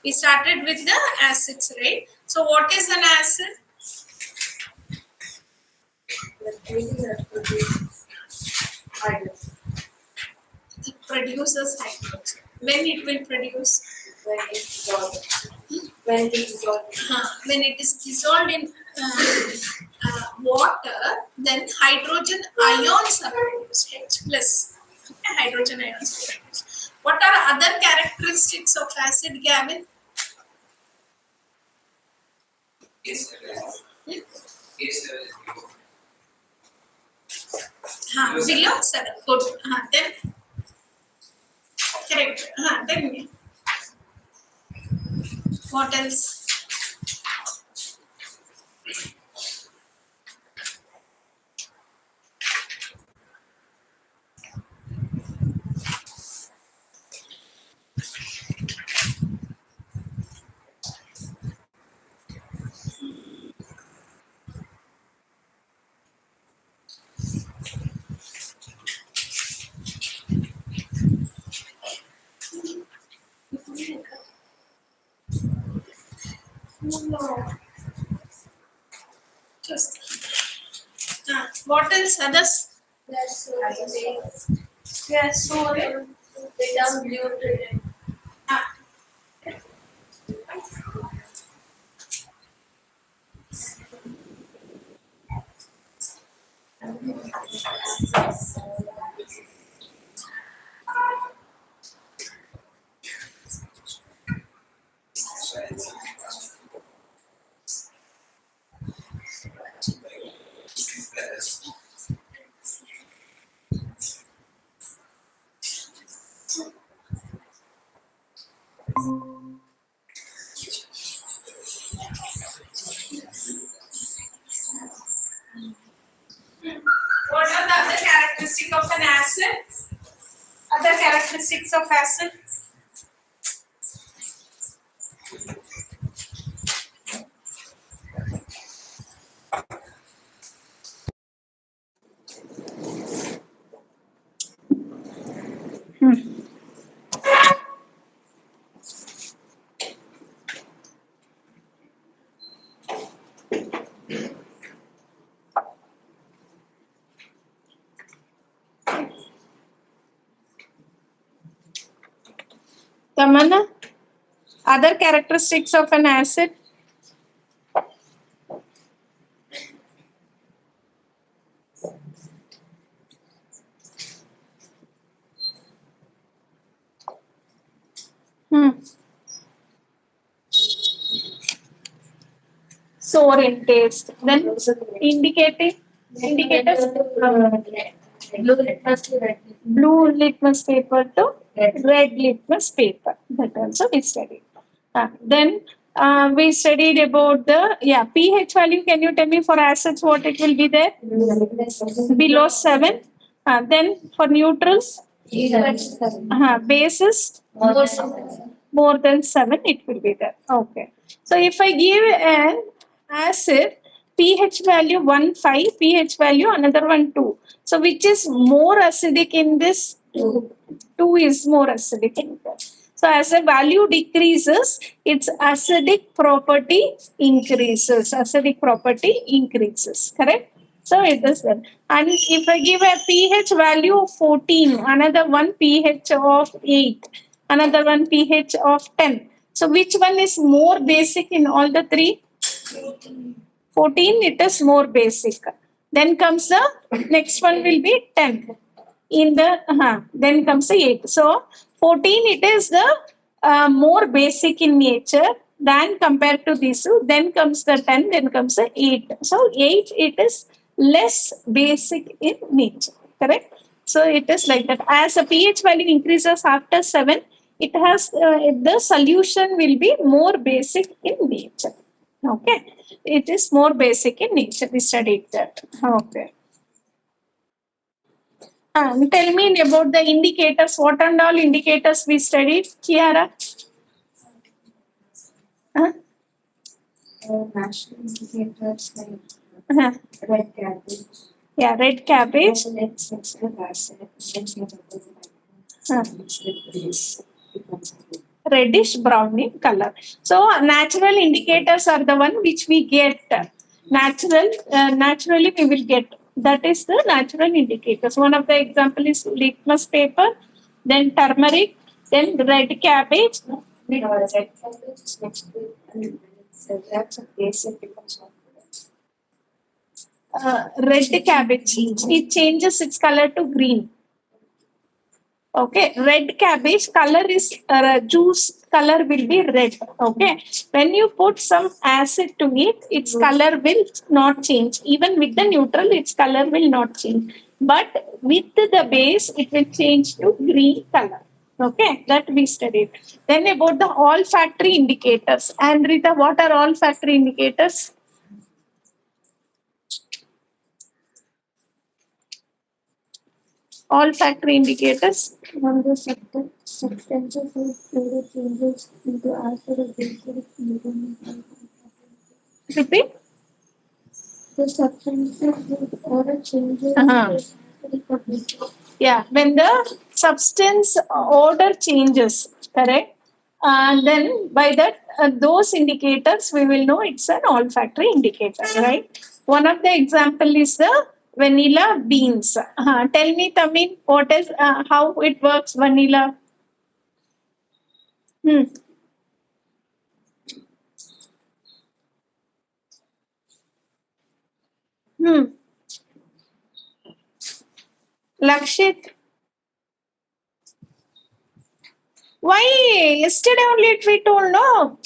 We started with the acids, right? So what is an acid? It produces hydrogen. When it will produce? When it dissolves. When it dissolves. When it is dissolved in water, then hydrogen ions are produced. H plus. Okay, hydrogen ions are produced. What are other characteristics of acid, Gavin? Below 7. Good. Then correct. Then what else? No. Just what else? Others? Yes, so they become neutral. What are the other characteristics of an acid? Other characteristics of acid? Tamana, other characteristics of an acid? Sour in taste. Then indicators. Blue litmus paper to red litmus paper. That also we studied. Then we studied about the pH value. Can you tell me for acids what it will be there? Below 7. Then for neutrals, bases more than 7 it will be there. Okay. So if I give an acid pH value 1.5, pH value another one 2. So which is more acidic in this? 2 is more acidic in this. So as the value decreases, its acidic property increases. Acidic property increases. Correct? So it is that. And if I give a pH value of 14, another one pH of 8, another one pH of 10. So which one is more basic in all the three? 14, it is more basic. Then comes the next one will be 10. In the then comes the 8. So 14, it is the more basic in nature than compared to these two. Then comes the 10, then comes the 8. So 8, it is less basic in nature. Correct? So it is like that. As a pH value increases after 7, it has the solution will be more basic in nature. Okay, it is more basic in nature. We studied that. Okay. Tell me about the indicators. What and all indicators we studied, Kiara? National indicators like red cabbage. Yeah, red cabbage. reddish brown in color. So natural indicators are the one which we get. Naturally we will get. That is the natural indicators. One of the example is litmus paper, then turmeric, then red cabbage. Red cabbage next to and that's a basic becomes Red cabbage, it changes its color to green. Okay, red cabbage color is juice color will be red. Okay, when you put some acid to it, its color will not change. Even with the neutral, its color will not change. But with the base, it will change to green color. Okay, that we studied. Then about the olfactory indicators. And Rita, what are olfactory indicators? Olfactory indicators. when the substances of flavor changes into acid or basic Repeat. the substances with order changes Uh-huh. into acidic or basic. Yeah, when the substance order changes, correct? Then by that, those indicators, we will know it's an olfactory indicator, right? One of the example is the vanilla beans. Tell me, Tamin, what is how it works? Vanilla. Hmm. Hmm. Lakshit, why yesterday only we told no?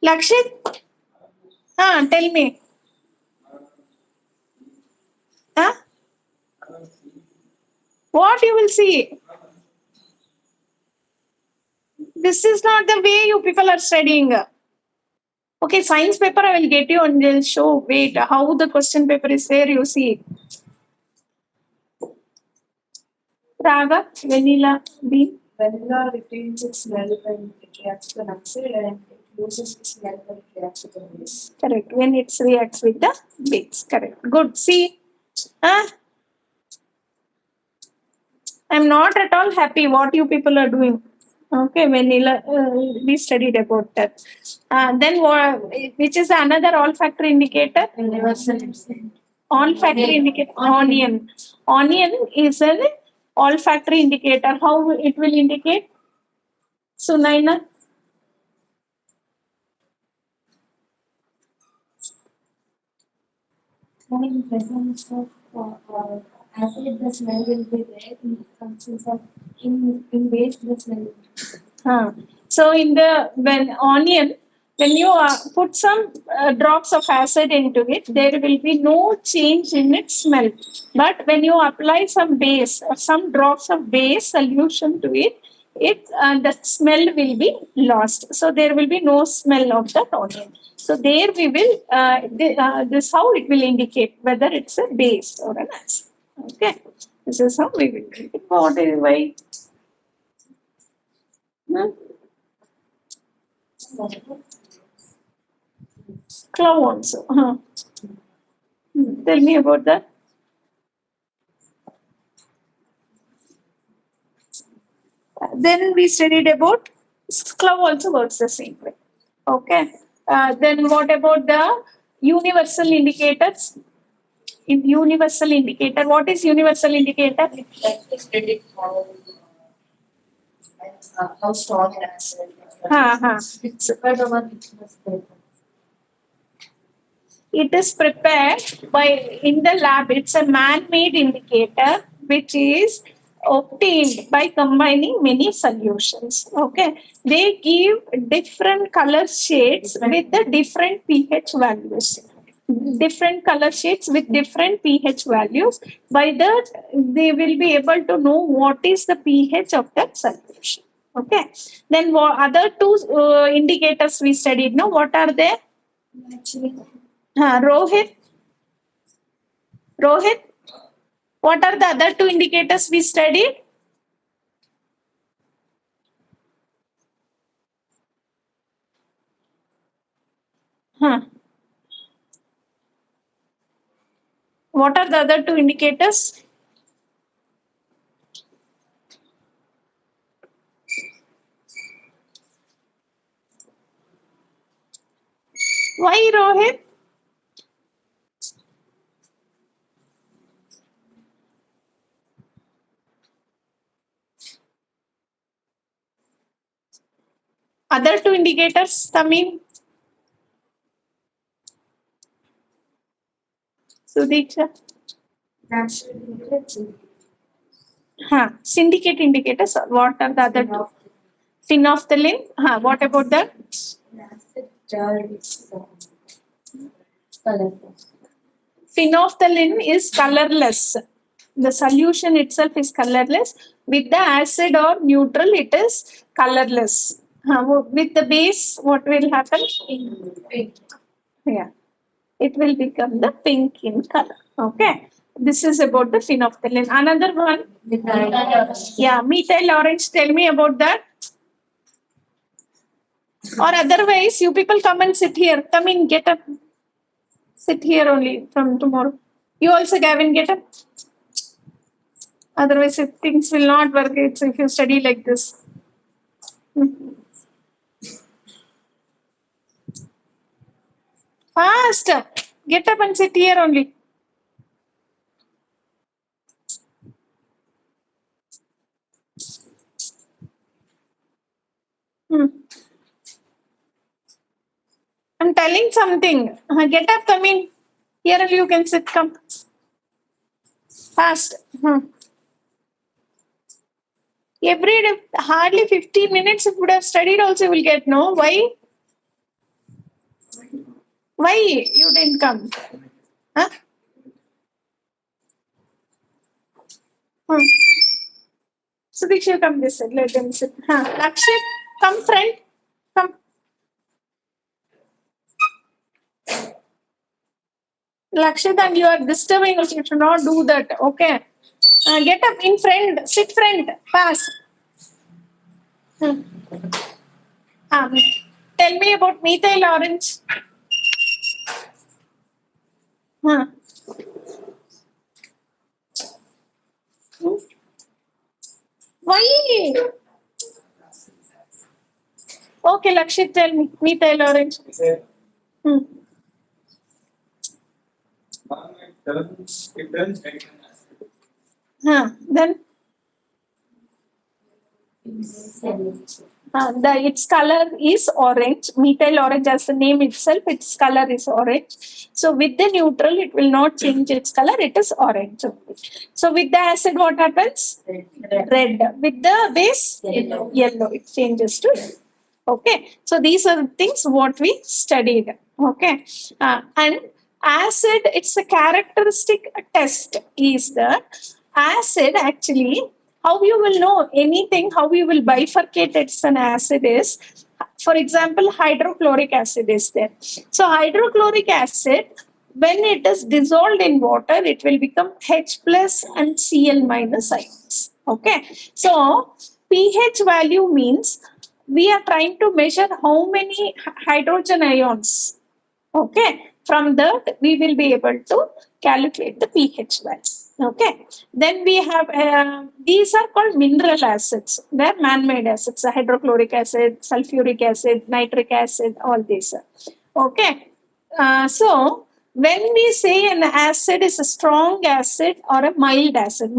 Lakshit, tell me. Huh? What you will see? This is not the way you people are studying. Okay, science paper I will get you and they'll show. Wait, how the question paper is there, you see. Raga, vanilla, bean. Vanilla retains its smell when it reacts with an acid and it loses its smell when it reacts with a base. Correct. When it reacts with the base. Correct. Good. See, huh? I'm not at all happy what you people are doing. Okay, vanilla, we studied about that. Then, which is another olfactory indicator? Universal instinct. Olfactory indicator. Onion. Onion is an olfactory indicator. How it will indicate? Sunaina? When in presence of acid, the smell will be there. In absence of in base, the smell will be there. So in the when onion, when you put some drops of acid into it, there will be no change in its smell. But when you apply some base or some drops of base solution to it, the smell will be lost. So there will be no smell of that onion. So there we will this how it will indicate whether it's a base or an acid. Okay, this is how we will do it. What is why? Hmm? Cloud also. Tell me about that. Then we studied about cloud also works the same way. Okay. Then what about the universal indicators? In universal indicator, what is universal indicator? Like to predict how strong an acid. It's prepared over litmus paper. It is prepared by in the lab. It's a man-made indicator which is obtained by combining many solutions. Okay, they give different color shades with the different pH values. Different color shades with different pH values. By that, they will be able to know what is the pH of that solution. Okay. Then what other two indicators we studied? No, what are they? Actually, Rohit, Rohit, what are the other two indicators we studied? Huh. What are the other two indicators? Why, Rohit? Other two indicators, Tamim, Sudiksha. Syndicate indicators. What are the other two? Phenolphthalein. What about that? Phenolphthalein is colorless. The solution itself is colorless. With the acid or neutral, it is colorless. With the base, what will happen? Yeah, it will become the pink in color. Okay, this is about the phenolphthalein. Another one, yeah, methyl orange. Tell me about that. Or otherwise, you people come and sit here. Come in, get up. Sit here only from tomorrow. You also, Gavin, get up. Otherwise, things will not work. It's if you study like this. Fast. Get up and sit here only. I'm telling something. Get up, come in. Here you can sit. Come. Fast. Every day, hardly 15 minutes if you would have studied also you will get. No? Why? Why you didn't come? Huh? So Diksha, come this side. Let them sit. Lakshit, come friend. Come. Lakshit, and you are disturbing us. You should not do that. Okay. Get up in front. Sit friend. Pass. Tell me about methyl orange. Why? Okay, Lakshit, tell me. Methyl orange. It turns red. Then its color is orange. Methyl orange, as the name itself, its color is orange. So with the neutral, it will not change its color. It is orange. So with the acid, what happens? Red. With the base, yellow. It changes to yellow. Okay. So these are things what we studied. Okay. And acid, it's a characteristic test is that acid actually, how you will know anything, how you will bifurcate it's an acid is, for example, hydrochloric acid is there. So hydrochloric acid, when it is dissolved in water, it will become H plus and Cl minus ions. Okay. So pH value means we are trying to measure how many hydrogen ions. Okay. From that, we will be able to calculate the pH value. Okay. Then we have, these are called mineral acids. They're man-made acids, hydrochloric acid, sulfuric acid, nitric acid, all these. Okay. So, when we say an acid is a strong acid or a mild acid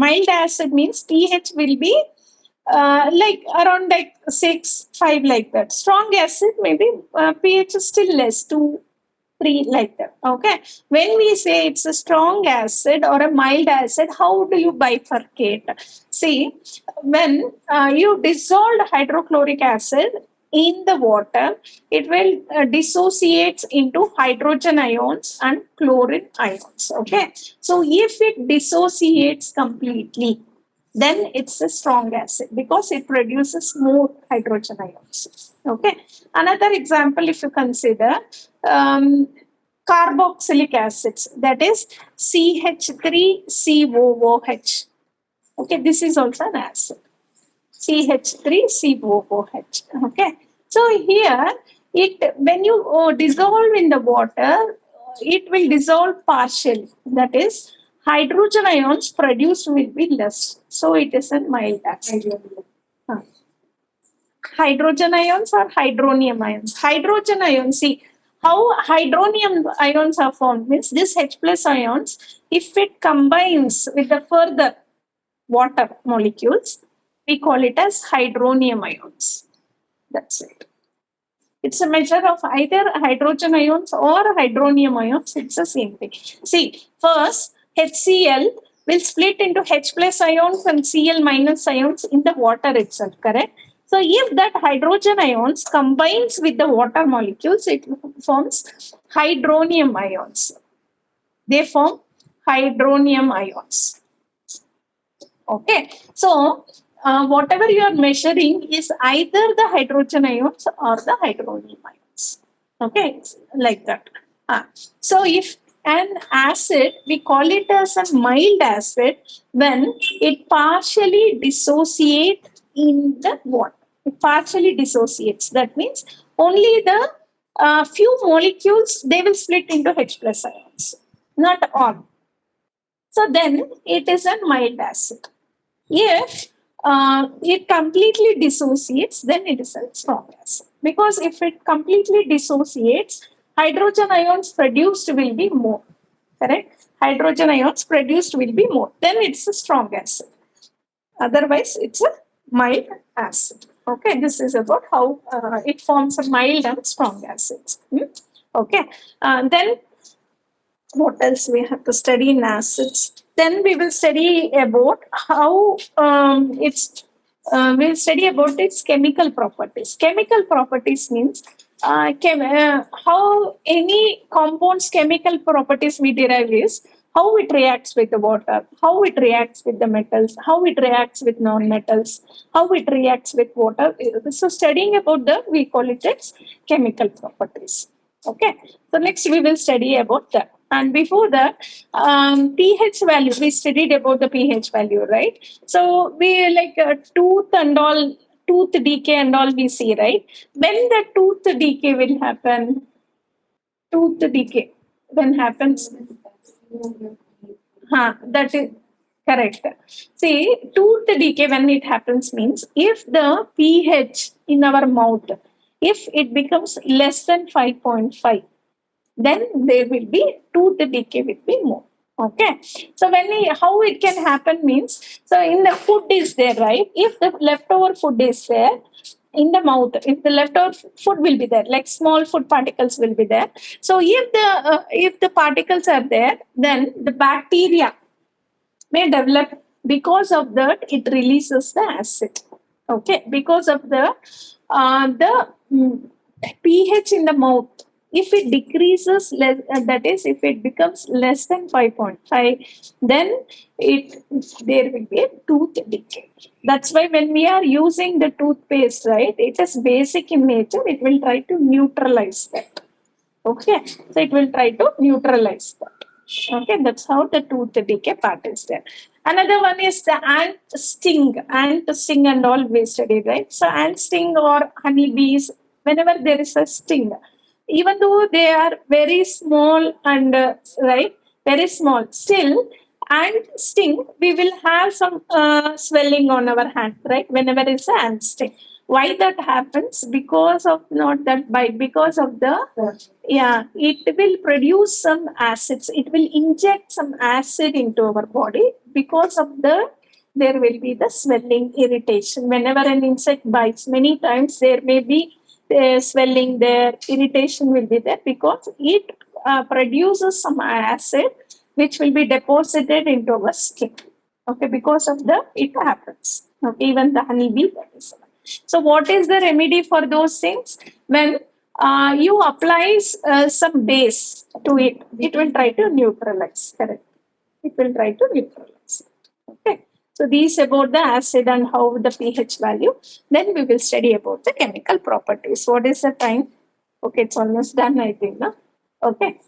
means pH will be like around like 6, 5 like that. Strong acid maybe pH is still less, 2, 3 like that. Okay. When we say it's a strong acid or a mild acid, how do you bifurcate? See, when you dissolve hydrochloric acid in the water, it will dissociates into hydrogen ions and chlorine ions. Okay. So if it dissociates completely, then it's a strong acid because it produces more hydrogen ions. Okay. Another example, if you consider carboxylic acids, that is CH3COOH. Okay, this is also an acid. CH3COOH. Okay. So here, it when you dissolve in the water, it will dissolve partially. That is, hydrogen ions produced will be less. So it is a mild acid. Hydrogen ions or hydronium ions. Hydrogen ions, see, how hydronium ions are formed means this H plus ions, if it combines with the further water molecules, we call it as hydronium ions. That's it. It's a measure of either hydrogen ions or hydronium ions. It's the same thing. See, first HCl will split into H plus ions and Cl minus ions in the water itself, correct? So if that hydrogen ions combines with the water molecules, it forms hydronium ions. They form hydronium ions. Okay, so whatever you are measuring is either the hydrogen ions or the hydronium ions. Okay, it's like that. So if an acid, we call it as a mild acid when it partially dissociates in the water. It partially dissociates. That means only the few molecules they will split into H plus ions, not all. So then it is a mild acid. If it completely dissociates, then it is a strong acid. Because if it completely dissociates, hydrogen ions produced will be more. Correct? Hydrogen ions produced will be more. Then it's a strong acid. Otherwise, it's a mild acid. Okay, this is about how it forms a mild and strong acids. Okay, then what else we have to study in acids? Then we will study about how we'll study about its chemical properties. Chemical properties means how any compound's chemical properties we derive is how it reacts with the water, how it reacts with the metals, how it reacts with non-metals, how it reacts with water. So studying about the, we call it its chemical properties. Okay, so next we will study about that. And before that, pH value, we studied about the pH value, right? So we like tooth and all, tooth decay and all we see, right? When the tooth decay will happen, tooth decay, when happens, that is correct. See, tooth decay when it happens means if the pH in our mouth, if it becomes less than 5.5, then there will be tooth decay will be more. Okay, so how it can happen means, so in the food is there, right? If the leftover food is there in the mouth, if the leftover food will be there, like small food particles will be there. So if the particles are there, then the bacteria may develop. Because of that, it releases the acid. Okay, because of the pH in the mouth, if it decreases less, that is if it becomes less than 5.5, then there will be a tooth decay. That's why when we are using the toothpaste, right, it is basic in nature, it will try to neutralize that. Okay, so it will try to neutralize that. Okay, that's how the tooth decay part is there. Another one is the ant sting and all we studied, right? So ant sting or honeybees, whenever there is a sting, even though they are very small and right, very small, still ant sting, we will have some swelling on our hand, right? Whenever it's an ant sting. Why that happens? Because of not that bite, because of the it will produce some acids. It will inject some acid into our body. Because of there will be the swelling, irritation. Whenever an insect bites, many times there may be swelling there, irritation will be there because it produces some acid which will be deposited into our skin. Okay, because of it happens. Okay, even the honeybee. So, what is the remedy for those things? When you apply some base to it, it will try to neutralize. Correct. It will try to neutralize. Okay. So these about the acid and how the pH value. Then we will study about the chemical properties. What is the time? Okay, it's almost done, I think. No? Okay.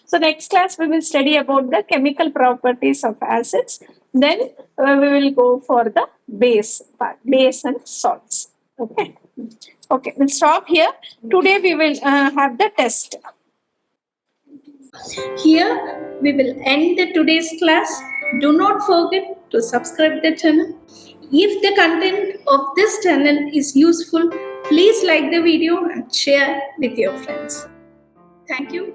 So next class we will study about the chemical properties of acids. Then we will go for the base part, base and salts. Okay. Okay, we'll stop here. Today we will have the test. Here we will end the today's class. Do not forget to subscribe the channel. If the content of this channel is useful, please like the video and share with your friends. Thank you.